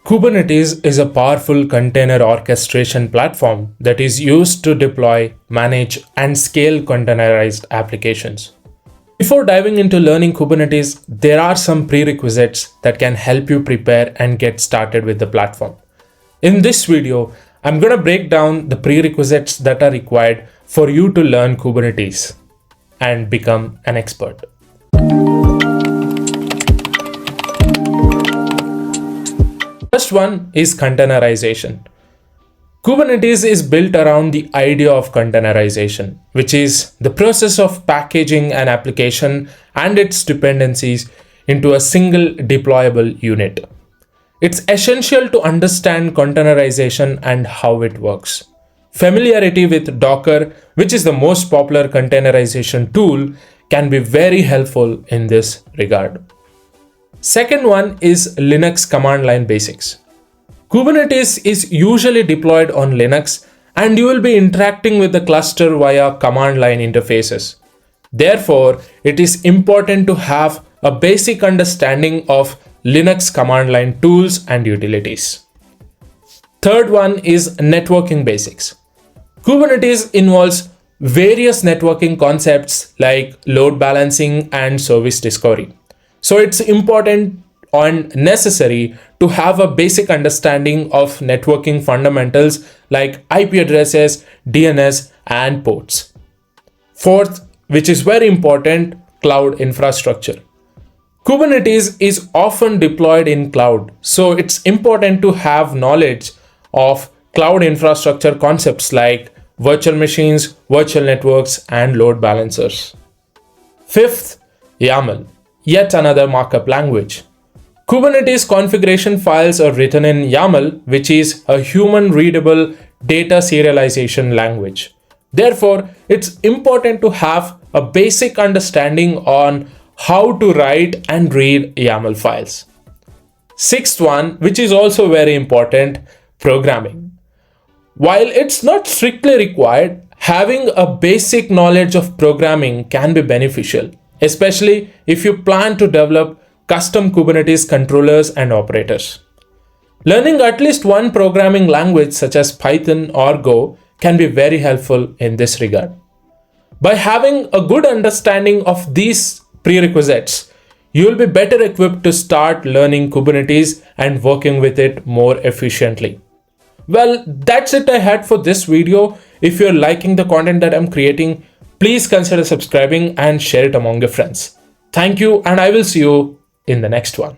Kubernetes is a powerful container orchestration platform that is used to deploy, manage, and scale containerized applications. Before diving into learning Kubernetes, there are some prerequisites that can help you prepare and get started with the platform. In this video, I'm going to break down the prerequisites that are required for you to learn Kubernetes and become an expert. First one is containerization. Kubernetes is built around the idea of containerization, which is the process of packaging an application and its dependencies into a single deployable unit. It's essential to understand containerization and how it works. Familiarity with Docker, which is the most popular containerization tool, can be very helpful in this regard. Second one is Linux command line basics. Kubernetes is usually deployed on Linux and you will be interacting with the cluster via command line interfaces. Therefore, it is important to have a basic understanding of Linux command line tools and utilities. Third one is networking basics. Kubernetes involves various networking concepts like load balancing and service discovery. So it's important and necessary to have a basic understanding of networking fundamentals like IP addresses, DNS, and ports. Fourth, which is very important, cloud infrastructure. Kubernetes is often deployed in cloud, so it's important to have knowledge of cloud infrastructure concepts like virtual machines, virtual networks, and load balancers. Fifth, YAML. Yet another markup language. Kubernetes configuration files are written in YAML, which is a human-readable data serialization language. Therefore, it's important to have a basic understanding on how to write and read YAML files. Sixth one, which is also very important, programming. While it's not strictly required, having a basic knowledge of programming can be beneficial, especially if you plan to develop custom Kubernetes controllers and operators. Learning at least one programming language such as Python or Go can be very helpful in this regard. By having a good understanding of these prerequisites, you will be better equipped to start learning Kubernetes and working with it more efficiently. Well, that's it I had for this video. If you're liking the content that I'm creating, please consider subscribing and share it among your friends. Thank you, and I will see you in the next one.